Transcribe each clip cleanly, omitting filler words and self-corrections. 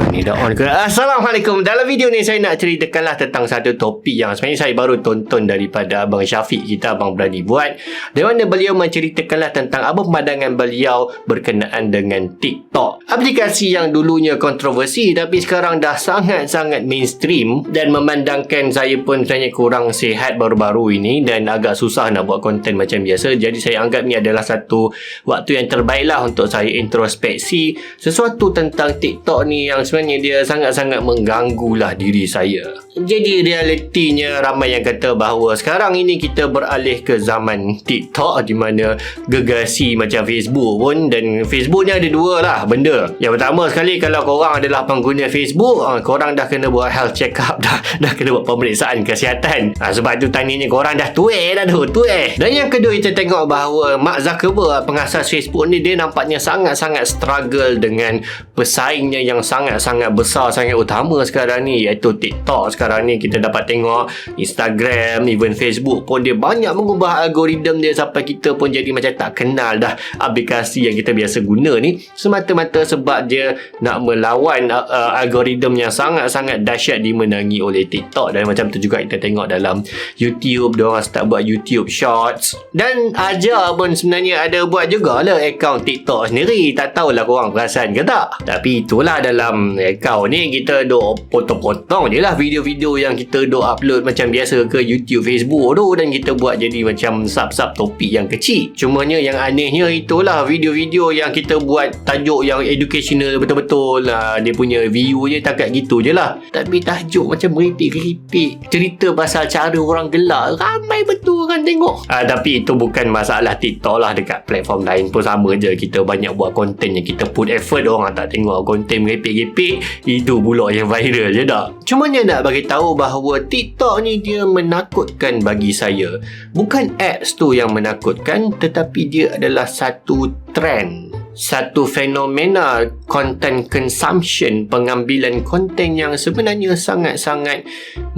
Ni dah on ke? Assalamualaikum. Dalam video ni saya nak ceritakanlah tentang satu topik yang sebenarnya saya baru tonton daripada Abang Syafiq kita, Abang Berani Buat, di mana beliau menceritakanlah tentang apa pandangan beliau berkenaan dengan TikTok, aplikasi yang dulunya kontroversi tapi sekarang dah sangat-sangat mainstream dan memandangkan saya pun sebenarnya kurang sihat baru-baru ini dan agak susah nak buat konten macam biasa. Jadi saya anggap ni adalah satu waktu yang terbaiklah untuk saya introspeksi sesuatu tentang TikTok ni yang sebenarnya dia sangat-sangat mengganggulah diri saya. Jadi realitinya ramai yang kata bahawa sekarang ini kita beralih ke zaman TikTok, di mana gegasi macam Facebook pun, dan Facebook ni ada dua lah benda. Yang pertama sekali, kalau korang adalah pengguna Facebook, korang dah kena buat health check up, dah kena buat pemeriksaan kesihatan. Sebab tu tandanya korang dah tueh dah tu, tueh. Dan yang kedua, kita tengok bahawa Mark Zuckerberg, pengasas Facebook ni, dia nampaknya sangat-sangat struggle dengan pesaingnya yang sangat-sangat besar, sangat utama sekarang ni, iaitu TikTok. Sekarang ni kita dapat tengok Instagram, even Facebook pun dia banyak mengubah algoritma dia sampai kita pun jadi macam tak kenal dah aplikasi yang kita biasa guna ni, semata-mata sebab dia nak melawan algoritma yang sangat-sangat dahsyat dimenangi oleh TikTok. Dan macam tu juga kita tengok dalam YouTube, diorang start buat YouTube Shorts, dan Ajar pun sebenarnya ada buat jugalah akaun TikTok sendiri. Tak tahulah korang perasan ke tak, tapi itulah dalam akaun ni kita duk potong-potong je lah video-video yang kita duk upload macam biasa ke YouTube, Facebook tu, dan kita buat jadi macam sub-sub topik yang kecil. Cumanya yang anehnya itulah video-video yang kita buat tajuk yang educational betul-betul lah, dia punya view je takat gitu je lah, tapi tajuk macam meripik-keripik, cerita pasal cara orang gelak, ramai betul kan tengok. Tapi itu bukan masalah TikTok lah, dekat platform lain pun sama je. Kita banyak buat konten yang kita put effort, orang tak tengok konten meripik-keripik, itu pula yang viral je dah. Cumanya nak bagi tahu bahawa TikTok ni dia menakutkan bagi saya. Bukan apps tu yang menakutkan, tetapi dia adalah satu trend, satu fenomena content consumption, pengambilan konten yang sebenarnya sangat-sangat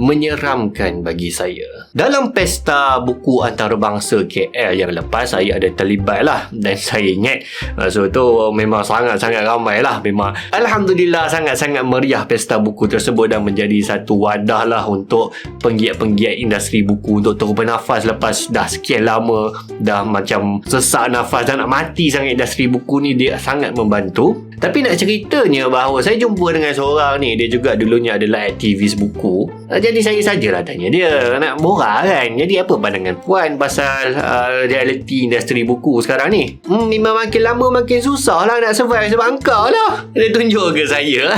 menyeramkan bagi saya. Dalam pesta buku antarabangsa KL yang lepas, saya ada terlibat lah, dan saya ingat so tu memang sangat-sangat ramai lah. Memang Alhamdulillah sangat-sangat meriah pesta buku tersebut dan menjadi satu wadah lah untuk penggiat-penggiat industri buku untuk terus bernafas lepas dah sekian lama, dah macam sesak nafas, dah nak mati sangat industri buku ni. Dia sangat membantu. Tapi nak ceritanya bahawa saya jumpa dengan seorang ni, dia juga dulunya adalah aktivis buku. Jadi saya sajalah tanya dia, nak borak kan, jadi apa pandangan puan pasal realiti industri buku sekarang ni? Memang makin lama makin susah lah nak survive sebab engkau lah. Dia tunjuk ke saya.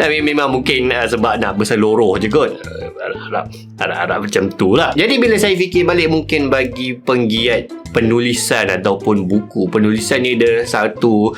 Tapi memang mungkin sebab nak berseluruh je kot. Harap macam tu lah. Jadi bila saya fikir balik, mungkin bagi penggiat penulisan ataupun buku, penulisan ni ada satu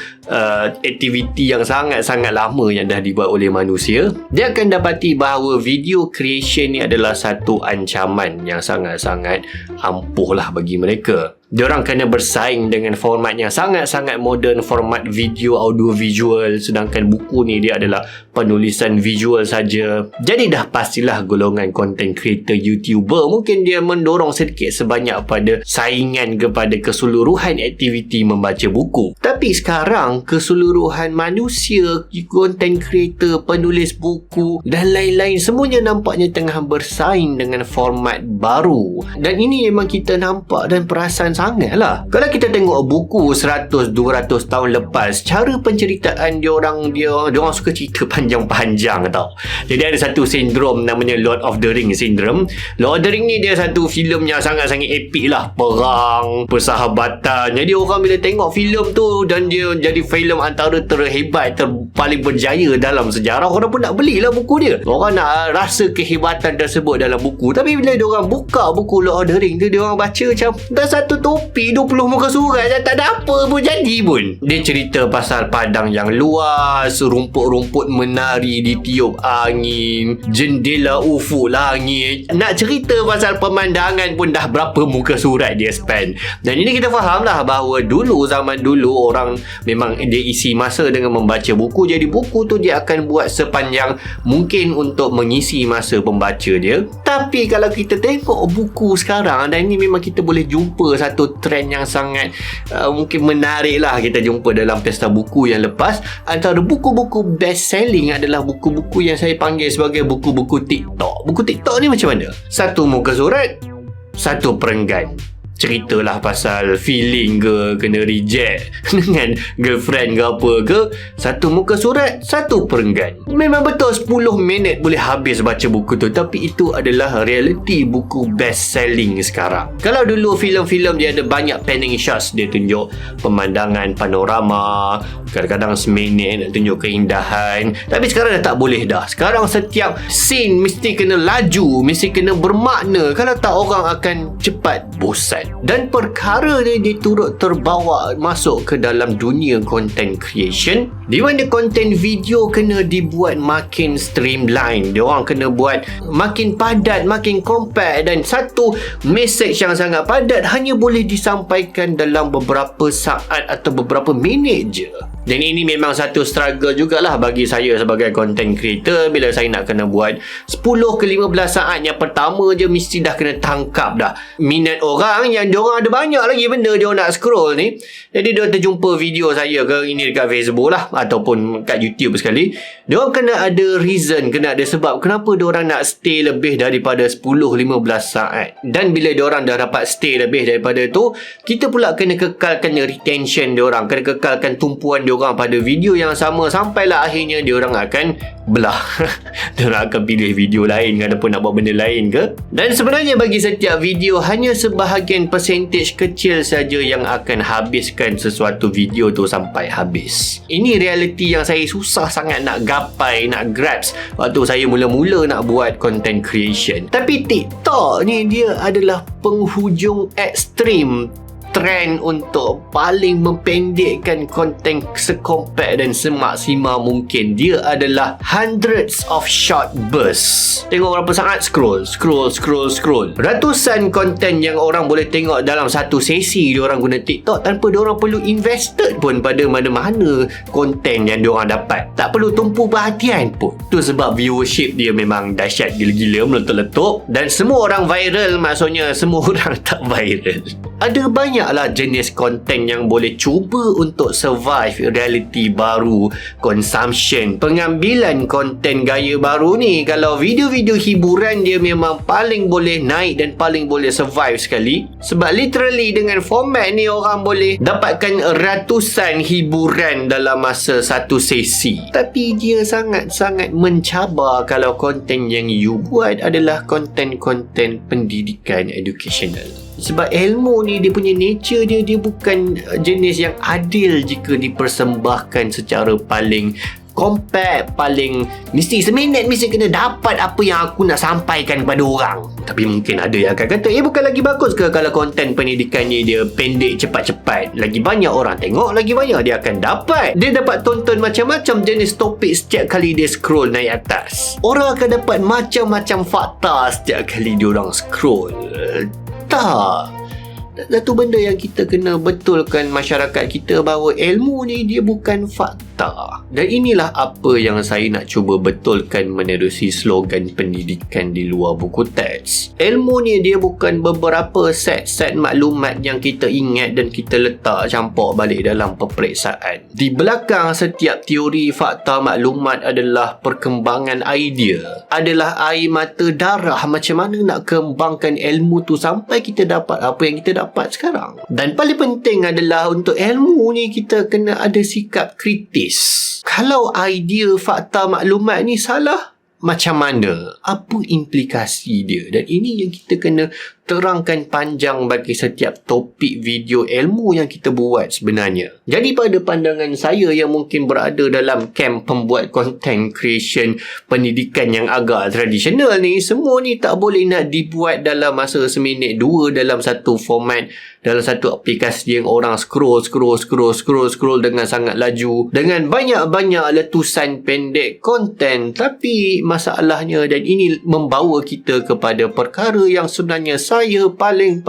aktiviti yang sangat-sangat lama yang dah dibuat oleh manusia. Dia akan dapati bahawa video creation ni adalah satu ancaman yang sangat-sangat ampuh lah bagi mereka. Diorang kena bersaing dengan format yang sangat-sangat moden, format video audio visual, sedangkan buku ni dia adalah penulisan visual saja. Jadi dah pastilah golongan content creator, YouTuber, mungkin dia mendorong sedikit sebanyak pada saingan kepada keseluruhan aktiviti membaca buku. Tapi sekarang keseluruhan manusia, content creator, penulis buku dan lain-lain, semuanya nampaknya tengah bersaing dengan format baru. Dan ini memang kita nampak dan perasan sangat lah. Kalau kita tengok buku 100-200 tahun lepas, cara penceritaan diorang suka cerita panjang-panjang tau. Jadi ada satu sindrom namanya Lord of the Rings syndrome. Lord of the Rings ni dia satu filem yang sangat-sangat epik lah, perang, persahabatan. Jadi orang bila tengok filem tu, dan dia jadi filem antara terhebat, paling berjaya dalam sejarah, orang pun nak belilah buku dia. Orang nak rasa kehebatan tersebut dalam buku. Tapi bila diorang buka buku Lord of the Rings tu, diorang baca macam dah satu topi 20 muka surat dan tak ada apa pun jadi pun. Dia cerita pasal padang yang luas, rumput-rumput menari di tiup angin, jendela ufuk langit. Nak cerita pasal pemandangan pun dah berapa muka surat dia spend. Dan ini kita faham lah bahawa dulu, zaman dulu, orang memang dia isi masa dengan membaca buku. Jadi buku tu dia akan buat sepanjang mungkin untuk mengisi masa pembaca dia. Tapi kalau kita tengok buku sekarang, dan ini memang kita boleh jumpa satu satu trend yang sangat mungkin menarik lah kita jumpa dalam pesta buku yang lepas. Antara buku-buku best selling adalah buku-buku yang saya panggil sebagai buku-buku TikTok. Buku TikTok ni macam mana? Satu muka surat, satu perenggan. Ceritalah pasal feeling ke, kena reject dengan girlfriend ke apa ke. Satu muka surat, satu perenggan. Memang betul 10 minit boleh habis baca buku tu, tapi itu adalah realiti buku best selling sekarang. Kalau dulu filem-filem dia ada banyak panning shots, dia tunjuk pemandangan panorama, kadang-kadang seminit nak tunjuk keindahan, tapi sekarang dah tak boleh dah. Sekarang setiap scene mesti kena laju, mesti kena bermakna. Kalau tak, orang akan cepat bosan. Dan perkara ni diturut terbawa masuk ke dalam dunia content creation, di mana content video kena dibuat makin streamline. Diorang kena buat makin padat, makin compact, dan satu message yang sangat padat hanya boleh disampaikan dalam beberapa saat atau beberapa minit je. Dan ini memang satu struggle jugalah bagi saya sebagai content creator. Bila saya nak kena buat 10 ke 15 saat yang pertama je, mesti dah kena tangkap dah minat orang yang diorang ada banyak lagi benda diorang nak scroll ni. Jadi diorang terjumpa video saya ke ini dekat Facebook lah, ataupun kat YouTube sekali, diorang kena ada reason, kena ada sebab kenapa diorang nak stay lebih daripada 10-15 saat. Dan bila diorang dah dapat stay lebih daripada tu, kita pula kena kekalkan retention diorang, kena kekalkan tumpuan diorang pada video yang sama, sampailah akhirnya diorang akan belah. Diorang akan pilih video lain ataupun nak buat benda lain ke. Dan sebenarnya bagi setiap video, hanya sebahagian percentage kecil saja yang akan habiskan sesuatu video tu sampai habis. Ini realiti yang saya susah sangat nak gapai, nak grasp waktu saya mula-mula nak buat content creation. Tapi TikTok ni dia adalah penghujung ekstrim trend untuk paling mempendekkan konten sekompak dan semaksimal mungkin. Dia adalah hundreds of short bursts. Tengok berapa saat, scroll. Ratusan konten yang orang boleh tengok dalam satu sesi diorang guna TikTok tanpa diorang perlu invested pun pada mana-mana konten yang diorang dapat. Tak perlu tumpu perhatian pun. Tu sebab viewership dia memang dahsyat gila-gila, meletup-letup. Dan semua orang viral, maksudnya semua orang tak viral. Ada banyaklah jenis konten yang boleh cuba untuk survive realiti baru, consumption, pengambilan konten gaya baru ni. Kalau video-video hiburan, dia memang paling boleh naik dan paling boleh survive sekali. Sebab literally dengan format ni orang boleh dapatkan ratusan hiburan dalam masa satu sesi. Tapi dia sangat-sangat mencabar kalau konten yang you buat adalah konten-konten pendidikan educational. Sebab ilmu ni dia punya nature dia bukan jenis yang adil jika dipersembahkan secara paling compact, paling mesti seminit mesti kena dapat apa yang aku nak sampaikan kepada orang. Tapi mungkin ada yang akan kata, bukan lagi bagus ke kalau konten pendidikan ni dia pendek, cepat-cepat, lagi banyak orang tengok, lagi banyak dia akan dapat. Dia dapat tonton macam-macam jenis topik setiap kali dia scroll naik atas. Orang akan dapat macam-macam fakta setiap kali dia orang scroll. Tak. Satu benda yang kita kena betulkan masyarakat kita, bahawa ilmu ni dia bukan fakta. Dan inilah apa yang saya nak cuba betulkan menerusi slogan pendidikan di luar buku teks. Ilmu ni dia bukan beberapa set-set maklumat yang kita ingat dan kita letak campur balik dalam peperiksaan. Di belakang setiap teori, fakta, maklumat adalah perkembangan idea, adalah air mata darah macam mana nak kembangkan ilmu tu sampai kita dapat apa yang kita dapat sekarang. Dan paling penting adalah untuk ilmu ni kita kena ada sikap kritis. Kalau idea, fakta, maklumat ni salah, macam mana? Apa implikasi dia? Dan ini yang kita kena terangkan panjang bagi setiap topik video ilmu yang kita buat sebenarnya. Jadi pada pandangan saya yang mungkin berada dalam camp pembuat content creation pendidikan yang agak tradisional ni, semua ni tak boleh nak dibuat dalam masa seminit dua dalam satu format, dalam satu aplikasi yang orang scroll dengan sangat laju, dengan banyak-banyak letusan pendek konten. Tapi masalahnya, dan ini membawa kita kepada perkara yang sebenarnya saya paling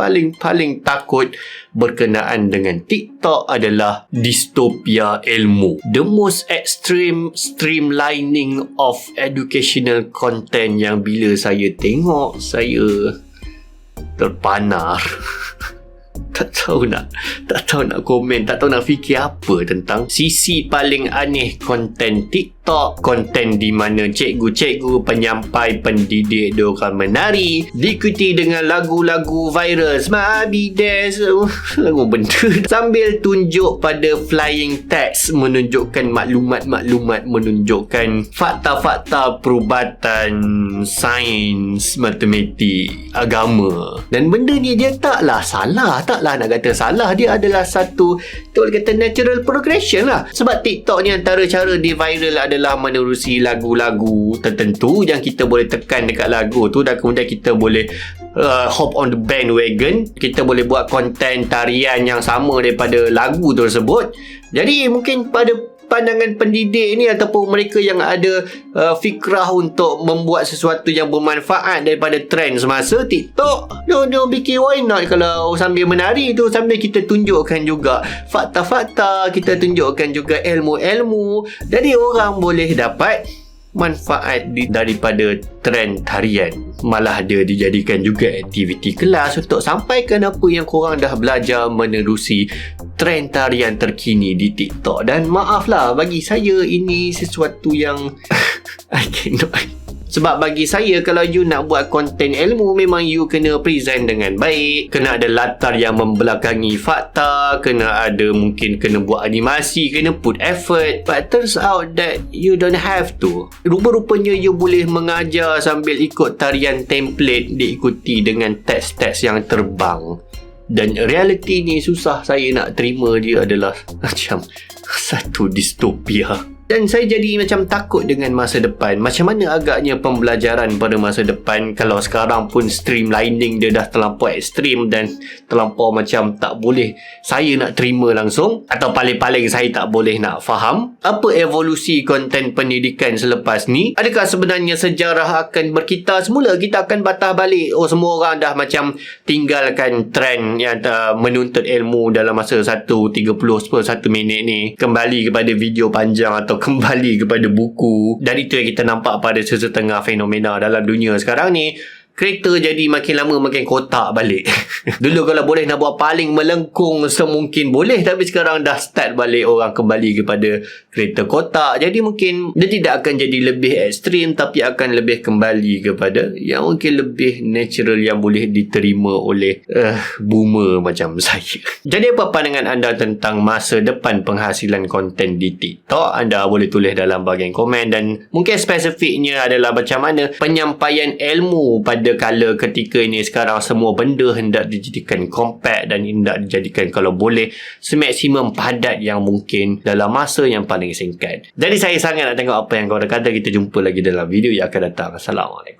takut berkenaan dengan TikTok adalah distopia ilmu. The most extreme streamlining of educational content yang bila saya tengok, saya terpanar. tak tahu nak komen, tak tahu nak fikir apa tentang sisi paling aneh konten TikTok, konten di mana cikgu-cikgu penyampai pendidik diorang menari diikuti dengan lagu-lagu viral Smabi Dance, lagu benda sambil tunjuk pada flying text, menunjukkan maklumat-maklumat, menunjukkan fakta-fakta perubatan, sains, matematik, agama. Dan benda ni dia taklah salah, taklah nak kata salah, dia adalah satu kata natural progression lah. Sebab TikTok ni antara cara dia viral adalah menerusi lagu-lagu tertentu yang kita boleh tekan dekat lagu tu dan kemudian kita boleh hop on the bandwagon. Kita boleh buat konten tarian yang sama daripada lagu tersebut. Jadi mungkin pada pandangan pendidik ni ataupun mereka yang ada fikrah untuk membuat sesuatu yang bermanfaat daripada trend semasa TikTok, no fikir why not kalau sambil menari tu sambil kita tunjukkan juga fakta-fakta, kita tunjukkan juga ilmu-ilmu, jadi orang boleh dapat manfaat daripada trend tarian. Malah dia dijadikan juga aktiviti kelas untuk sampaikan apa yang korang dah belajar menerusi trend tarian terkini di TikTok. Dan maaflah, bagi saya ini sesuatu yang I cannot. Sebab bagi saya, kalau you nak buat konten ilmu, memang you kena present dengan baik, kena ada latar yang membelakangi fakta, kena buat animasi, kena put effort. But turns out that you don't have to. Rupa-rupanya you boleh mengajar sambil ikut tarian template diikuti dengan teks-teks yang terbang. Dan realiti ni susah saya nak terima, dia adalah macam satu distopia. Dan saya jadi macam takut dengan masa depan. Macam mana agaknya pembelajaran pada masa depan kalau sekarang pun streamlining dia dah terlampau ekstrim dan terlampau macam tak boleh saya nak terima langsung, atau paling-paling saya tak boleh nak faham apa evolusi konten pendidikan selepas ni. Adakah sebenarnya sejarah akan berkitar semula? Kita akan batah balik, oh semua orang dah macam tinggalkan trend yang menuntut ilmu dalam masa 1 minit ni, kembali kepada video panjang atau kembali kepada buku. Dan itu yang kita nampak pada sesetengah fenomena dalam dunia sekarang ni. Kereta jadi makin lama makin kotak balik. Dulu kalau boleh nak buat paling melengkung semungkin boleh, tapi sekarang dah start balik orang kembali kepada kereta kotak. Jadi mungkin dia tidak akan jadi lebih ekstrim, tapi akan lebih kembali kepada yang mungkin lebih natural yang boleh diterima oleh boomer macam saya. Jadi apa pandangan anda tentang masa depan penghasilan konten di TikTok? Anda boleh tulis dalam bahagian komen, dan mungkin spesifiknya adalah macam mana penyampaian ilmu pada kala ketika ini. Sekarang semua benda hendak dijadikan compact dan hendak dijadikan kalau boleh semaksimum padat yang mungkin dalam masa yang paling singkat. Jadi saya sangat nak tengok apa yang korang kata. Kita jumpa lagi dalam video yang akan datang. Assalamualaikum.